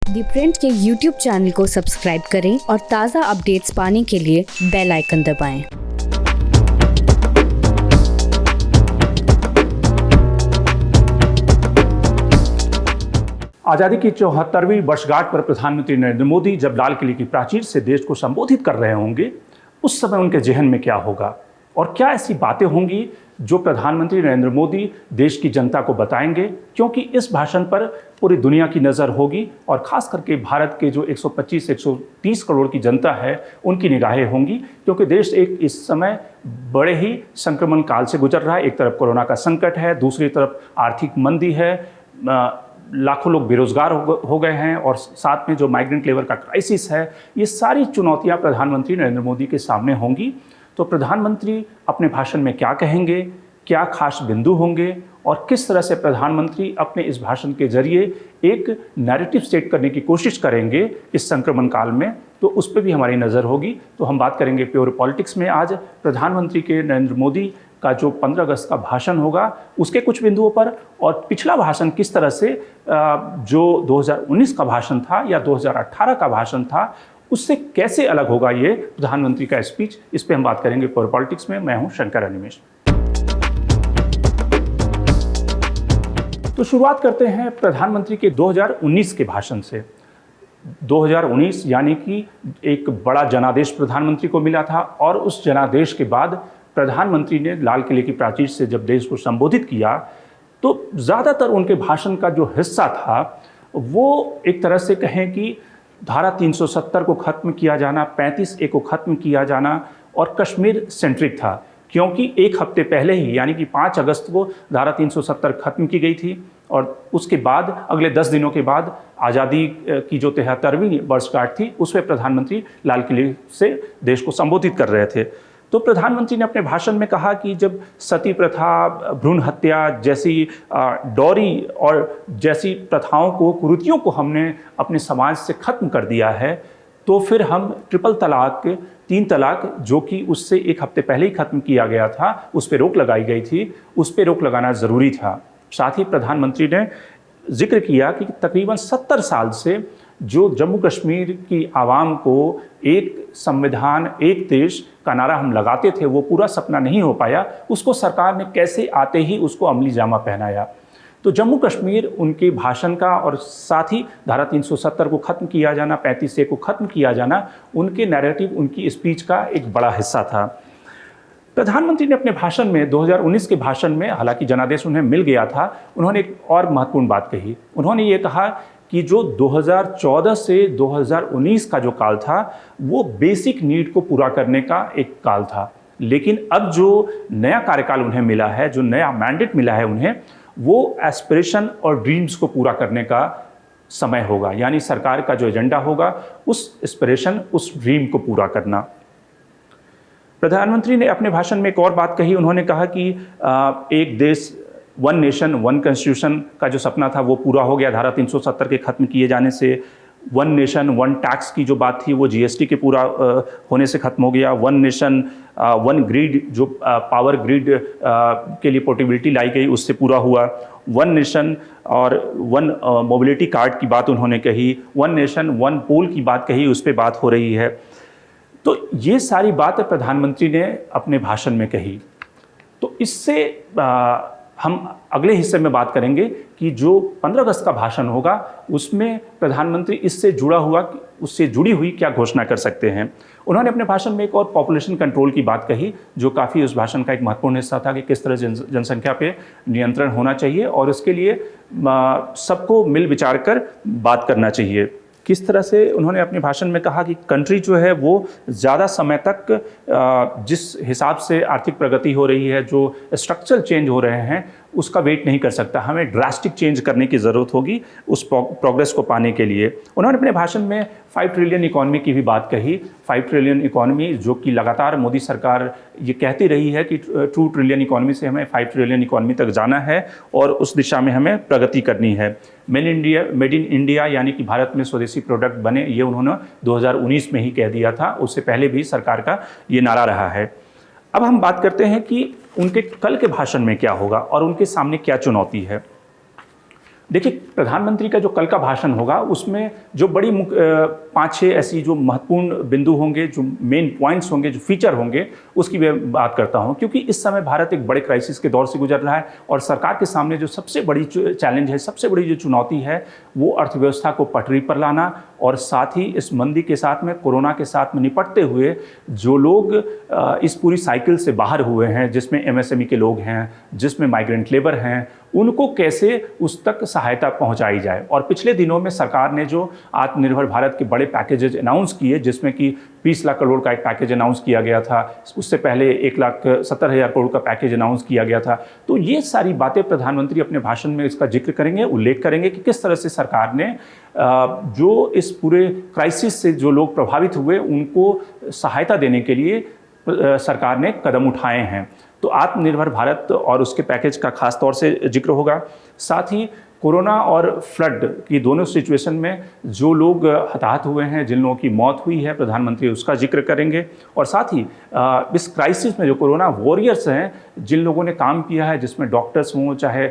दी print के YouTube channel को subscribe करें और ताज़ा अपडेट्स पाने के लिए बेल आइकन दबाएं। आज़ादी की 74वीं वर्षगांठ पर प्रधानमंत्री नरेंद्र मोदी जब लाल किले की प्राचीर से देश को संबोधित कर रहे होंगे, उस समय उनके जहन में क्या होगा और क्या ऐसी बातें होंगी जो प्रधानमंत्री नरेंद्र मोदी देश की जनता को बताएंगे, क्योंकि इस भाषण पर पूरी दुनिया की नज़र होगी और ख़ास करके भारत के जो 125-130 करोड़ की जनता है उनकी निगाहें होंगी, क्योंकि देश इस समय बड़े ही संक्रमण काल से गुजर रहा है। एक तरफ कोरोना का संकट है, दूसरी तरफ आर्थिक मंदी है, लाखों लोग बेरोजगार हो गए हैं और साथ में जो माइग्रेंट लेबर का क्राइसिस है, ये सारी चुनौतियां प्रधानमंत्री नरेंद्र मोदी के सामने होंगी। तो प्रधानमंत्री अपने भाषण में क्या कहेंगे, क्या खास बिंदु होंगे और किस तरह से प्रधानमंत्री अपने इस भाषण के जरिए एक नैरेटिव सेट करने की कोशिश करेंगे इस संक्रमण काल में, तो उस पर भी हमारी नज़र होगी। तो हम बात करेंगे प्योर पॉलिटिक्स में आज प्रधानमंत्री के नरेंद्र मोदी का जो 15 अगस्त का भाषण होगा उसके कुछ बिंदुओं पर, और पिछला भाषण किस तरह से जो 2019 का भाषण था या 2018 का भाषण था उससे कैसे अलग होगा ये प्रधानमंत्री का स्पीच, इस पे हम बात करेंगे प्योर पॉलिटिक्स में। मैं हूं शंकर अनिमेश। तो शुरुआत करते हैं प्रधानमंत्री के 2019 के भाषण से। 2019 यानी कि एक बड़ा जनादेश प्रधानमंत्री को मिला था और उस जनादेश के बाद प्रधानमंत्री ने लाल किले की प्राचीर से जब देश को संबोधित किया तो ज़्यादातर उनके भाषण का जो हिस्सा था वो एक तरह से कहें कि धारा 370 को ख़त्म किया जाना, 35A को ख़त्म किया जाना और कश्मीर सेंट्रिक था, क्योंकि एक हफ्ते पहले ही यानी कि 5 अगस्त को धारा 370 ख़त्म की गई थी और उसके बाद अगले 10 दिनों के बाद आज़ादी की जो 73वीं वर्षगांठ थी उसमें प्रधानमंत्री लाल किले से देश को संबोधित कर रहे थे। तो प्रधानमंत्री ने अपने भाषण में कहा कि जब सती प्रथा, भ्रूण हत्या जैसी डौरी और जैसी प्रथाओं को, कुरीतियों को हमने अपने समाज से ख़त्म कर दिया है, तो फिर हम ट्रिपल तलाक, 3 तलाक जो कि उससे एक हफ्ते पहले ही ख़त्म किया गया था, उस पर रोक लगाई गई थी, उस पर रोक लगाना ज़रूरी था। साथ ही प्रधानमंत्री ने जिक्र किया कि तकरीबन 70 साल से जो जम्मू कश्मीर की आवाम को एक संविधान, एक देश का नारा हम लगाते थे, वो पूरा सपना नहीं हो पाया, उसको सरकार ने कैसे आते ही उसको अमली जामा पहनाया। तो जम्मू कश्मीर उनके भाषण का और साथ ही धारा 370 को ख़त्म किया जाना, 35A को ख़त्म किया जाना उनके नैरेटिव, उनकी स्पीच का एक बड़ा हिस्सा था। प्रधानमंत्री ने अपने भाषण में 2019 के भाषण में, हालांकि जनादेश उन्हें मिल गया था, उन्होंने एक और महत्वपूर्ण बात कही। उन्होंने ये कहा कि जो 2014 से 2019 का जो काल था वो बेसिक नीड को पूरा करने का एक काल था, लेकिन अब जो नया कार्यकाल उन्हें मिला है, जो नया मैंडेट मिला है उन्हें, वो एस्पिरेशन और ड्रीम्स को पूरा करने का समय होगा। यानी सरकार का जो एजेंडा होगा उस एस्पिरेशन, उस ड्रीम को पूरा करना। प्रधानमंत्री ने अपने भाषण में एक और बात कही। उन्होंने कहा कि एक देश, वन नेशन वन कॉन्स्टिट्यूशन का जो सपना था वो पूरा हो गया धारा 370 के ख़त्म किए जाने से। वन नेशन वन टैक्स की जो बात थी वो GST के पूरा होने से ख़त्म हो गया। वन नेशन वन ग्रिड, जो पावर ग्रिड के लिए पोर्टेबिलिटी लाई गई, उससे पूरा हुआ। वन नेशन और वन मोबिलिटी कार्ड की बात उन्होंने कही। वन नेशन वन पोल की बात कही, उस पर बात हो रही है। तो ये सारी बातें प्रधानमंत्री ने अपने भाषण में कही। तो इससे हम अगले हिस्से में बात करेंगे कि जो 15 अगस्त का भाषण होगा उसमें प्रधानमंत्री इससे उससे जुड़ी हुई क्या घोषणा कर सकते हैं। उन्होंने अपने भाषण में एक और पॉपुलेशन कंट्रोल की बात कही, जो काफ़ी उस भाषण का एक महत्वपूर्ण हिस्सा था कि किस तरह जनसंख्या पे नियंत्रण होना चाहिए और उसके लिए सबको मिल विचार कर बात करना चाहिए। किस तरह से उन्होंने अपने भाषण में कहा कि कंट्री जो है वो ज़्यादा समय तक जिस हिसाब से आर्थिक प्रगति हो रही है, जो स्ट्रक्चरल चेंज हो रहे हैं, उसका वेट नहीं कर सकता। हमें ड्रास्टिक चेंज करने की ज़रूरत होगी उस प्रोग्रेस को पाने के लिए। उन्होंने अपने भाषण में 5 ट्रिलियन इकॉनमी की भी बात कही। 5 ट्रिलियन इकॉनमी, जो कि लगातार मोदी सरकार ये कहती रही है कि 2 ट्रिलियन इकॉनमी से हमें 5 ट्रिलियन इकॉनमी तक जाना है और उस दिशा में हमें प्रगति करनी है। मेड इन इंडिया यानी कि भारत में स्वदेशी प्रोडक्ट बने, ये उन्होंने 2019 में ही कह दिया था, उससे पहले भी सरकार का ये नारा रहा है। अब हम बात करते हैं कि उनके कल के भाषण में क्या होगा और उनके सामने क्या चुनौती है। देखिए, प्रधानमंत्री का जो कल का भाषण होगा उसमें जो बड़ी 5-6 ऐसी जो महत्वपूर्ण बिंदु होंगे, जो मेन पॉइंट्स होंगे, जो फीचर होंगे, उसकी मैं बात करता हूं। क्योंकि इस समय भारत एक बड़े क्राइसिस के दौर से गुजर रहा है और सरकार के सामने जो सबसे बड़ी चैलेंज है, सबसे बड़ी जो चुनौती है, वो अर्थव्यवस्था को पटरी पर लाना और साथ ही इस मंदी के साथ में, कोरोना के साथ में निपटते हुए जो लोग इस पूरी साइकिल से बाहर हुए हैं, जिसमें एमएसएमई के लोग हैं, जिसमें माइग्रेंट लेबर हैं, उनको कैसे उस तक सहायता पहुंचाई जाए। और पिछले दिनों में सरकार ने जो आत्मनिर्भर भारत के बड़े पैकेजेज अनाउंस किए, जिसमें कि 20 लाख करोड़ का एक पैकेज अनाउंस किया गया था, उससे पहले 1,70,000 करोड़ का पैकेज अनाउंस किया गया था। तो ये सारी बातें प्रधानमंत्री अपने भाषण में इसका जिक्र करेंगे, उल्लेख करेंगे कि किस तरह से सरकार ने जो इस पूरे क्राइसिस से जो लोग प्रभावित हुए उनको सहायता देने के लिए सरकार ने कदम उठाए हैं। तो आत्मनिर्भर भारत और उसके पैकेज का खास तौर से जिक्र होगा। साथ ही कोरोना और फ्लड की दोनों सिचुएशन में जो लोग हताहत हुए हैं, जिन लोगों की मौत हुई है, प्रधानमंत्री उसका जिक्र करेंगे। और साथ ही इस क्राइसिस में जो कोरोना वॉरियर्स हैं, जिन लोगों ने काम किया है, जिसमें डॉक्टर्स हों, चाहे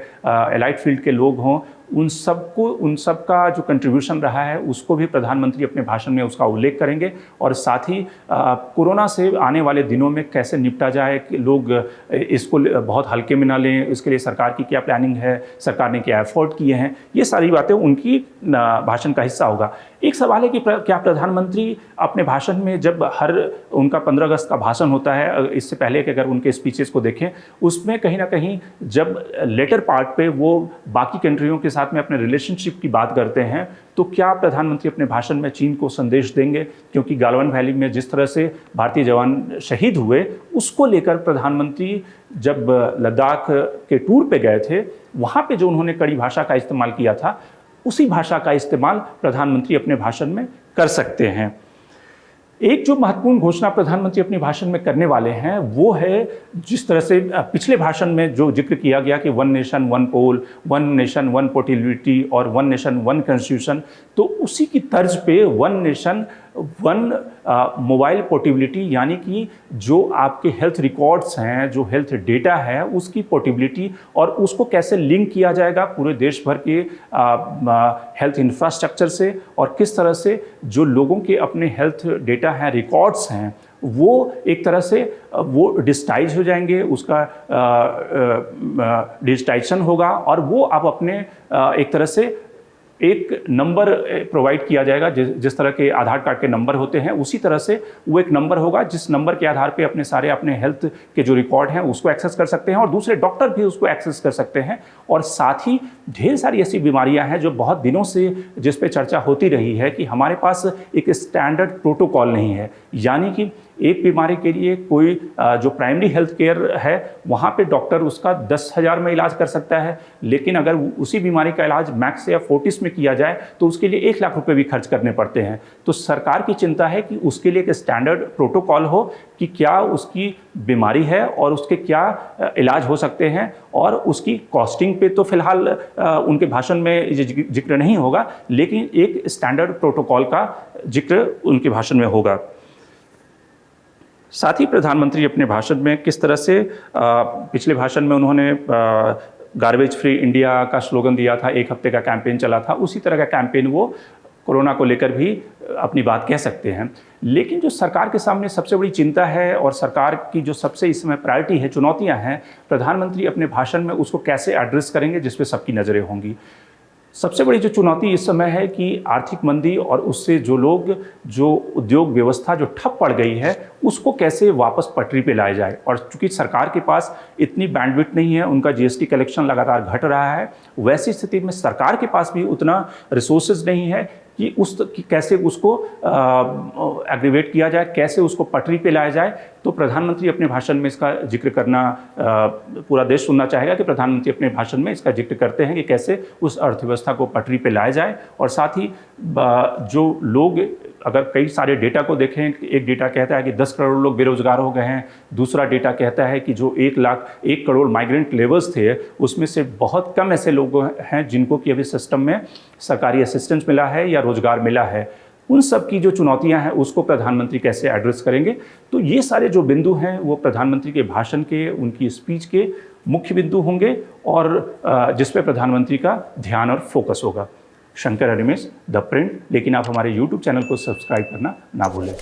एलाइड फील्ड के लोग हों, उन सबका जो कंट्रीब्यूशन रहा है उसको भी प्रधानमंत्री अपने भाषण में उसका उल्लेख करेंगे। और साथ ही कोरोना से आने वाले दिनों में कैसे निपटा जाए, कि लोग इसको बहुत हल्के में ना लें, इसके लिए सरकार की क्या प्लानिंग है, सरकार ने क्या एफर्ट किए हैं, ये सारी बातें उनकी भाषण का हिस्सा होगा। एक सवाल है कि क्या प्रधानमंत्री अपने भाषण में, जब उनका 15 अगस्त का भाषण होता है, इससे पहले कि अगर उनके स्पीचेस को देखें, उसमें कहीं ना कहीं जब लेटर पार्ट पे वो बाकी कंट्रियों के साथ में अपने रिलेशनशिप की बात करते हैं, तो क्या प्रधानमंत्री अपने भाषण में चीन को संदेश देंगे? क्योंकि गालवान वैली में जिस तरह से भारतीय जवान शहीद हुए, उसको लेकर प्रधानमंत्री जब लद्दाख के टूर पे गए थे, वहाँ पे जो उन्होंने कड़ी भाषा का इस्तेमाल किया था, उसी भाषा का इस्तेमाल प्रधानमंत्री अपने भाषण में कर सकते हैं। एक जो महत्वपूर्ण घोषणा प्रधानमंत्री अपने भाषण में करने वाले हैं, वो है जिस तरह से पिछले भाषण में जो जिक्र किया गया कि 1 नेशन 1 पोल, 1 नेशन 1 पोर्टेबिलिटी और 1 नेशन 1 कॉन्स्टिट्यूशन, तो उसी की तर्ज पे 1 नेशन 1 मोबाइल पोर्टेबिलिटी, यानी कि जो आपके हेल्थ रिकॉर्ड्स हैं, जो हेल्थ डेटा है, उसकी पोर्टेबिलिटी और उसको कैसे लिंक किया जाएगा पूरे देश भर के हेल्थ इंफ्रास्ट्रक्चर से, और किस तरह से जो लोगों के अपने हेल्थ डेटा हैं, रिकॉर्ड्स हैं, वो एक तरह से वो डिजिटाइज हो जाएंगे, उसका डिजिटाइजेशन होगा और वो आप अपने एक तरह से एक नंबर प्रोवाइड किया जाएगा। जिस तरह के आधार कार्ड के नंबर होते हैं, उसी तरह से वो एक नंबर होगा, जिस नंबर के आधार पे अपने हेल्थ के जो रिकॉर्ड हैं उसको एक्सेस कर सकते हैं और दूसरे डॉक्टर भी उसको एक्सेस कर सकते हैं। और साथ ही ढेर सारी ऐसी बीमारियां हैं जो बहुत दिनों से जिस पे चर्चा होती रही है कि हमारे पास एक स्टैंडर्ड प्रोटोकॉल नहीं है, यानी कि एक बीमारी के लिए कोई जो प्राइमरी हेल्थ केयर है, वहाँ पे डॉक्टर उसका 10,000 में इलाज कर सकता है, लेकिन अगर उसी बीमारी का इलाज मैक्स या फोर्टिस में किया जाए तो उसके लिए 1 लाख रुपए भी खर्च करने पड़ते हैं। तो सरकार की चिंता है कि उसके लिए एक स्टैंडर्ड प्रोटोकॉल हो कि क्या उसकी बीमारी है और उसके क्या इलाज हो सकते हैं, और उसकी कॉस्टिंग पे तो फिलहाल उनके भाषण में जिक्र नहीं होगा, लेकिन एक स्टैंडर्ड प्रोटोकॉल का जिक्र उनके भाषण में होगा। साथ ही प्रधानमंत्री अपने भाषण में किस तरह से पिछले भाषण में उन्होंने गार्बेज फ्री इंडिया का स्लोगन दिया था, 1 हफ्ते का कैंपेन चला था, उसी तरह का कैंपेन वो कोरोना को लेकर भी अपनी बात कह सकते हैं। लेकिन जो सरकार के सामने सबसे बड़ी चिंता है और सरकार की जो सबसे इस समय प्रायोरिटी है, चुनौतियां हैं, प्रधानमंत्री अपने भाषण में उसको कैसे एड्रेस करेंगे जिस पे सबकी नज़रें होंगी। सबसे बड़ी जो चुनौती इस समय है कि आर्थिक मंदी और उससे जो उद्योग व्यवस्था जो ठप पड़ गई है, उसको कैसे वापस पटरी पे लाया जाए। और चूंकि सरकार के पास इतनी बैंडविड्थ नहीं है, उनका जीएसटी कलेक्शन लगातार घट रहा है, वैसी स्थिति में सरकार के पास भी उतना रिसोर्सेज नहीं है कि कैसे उसको एग्रीवेट किया जाए, कैसे उसको पटरी पे लाया जाए। तो प्रधानमंत्री अपने भाषण में इसका जिक्र करना, पूरा देश सुनना चाहेगा कि प्रधानमंत्री अपने भाषण में इसका जिक्र करते हैं कि कैसे उस अर्थव्यवस्था को पटरी पे लाया जाए। और साथ ही जो लोग, अगर कई सारे डेटा को देखें, एक डेटा कहता है कि 10 करोड़ लोग बेरोजगार हो गए हैं, दूसरा डेटा कहता है कि जो 1 करोड़ माइग्रेंट लेबर्स थे, उसमें से बहुत कम ऐसे लोग हैं जिनको कि अभी सिस्टम में सरकारी असिस्टेंस मिला है या रोजगार मिला है। उन सब की जो चुनौतियां हैं उसको प्रधानमंत्री कैसे एड्रेस करेंगे। तो ये सारे जो बिंदु हैं वो प्रधानमंत्री के भाषण के, उनकी स्पीच के मुख्य बिंदु होंगे और जिस पे प्रधानमंत्री का ध्यान और फोकस होगा। Shankar Harimesh, the print. लेकिन आप हमारे YouTube चैनल को सब्सक्राइब करना ना भूलें।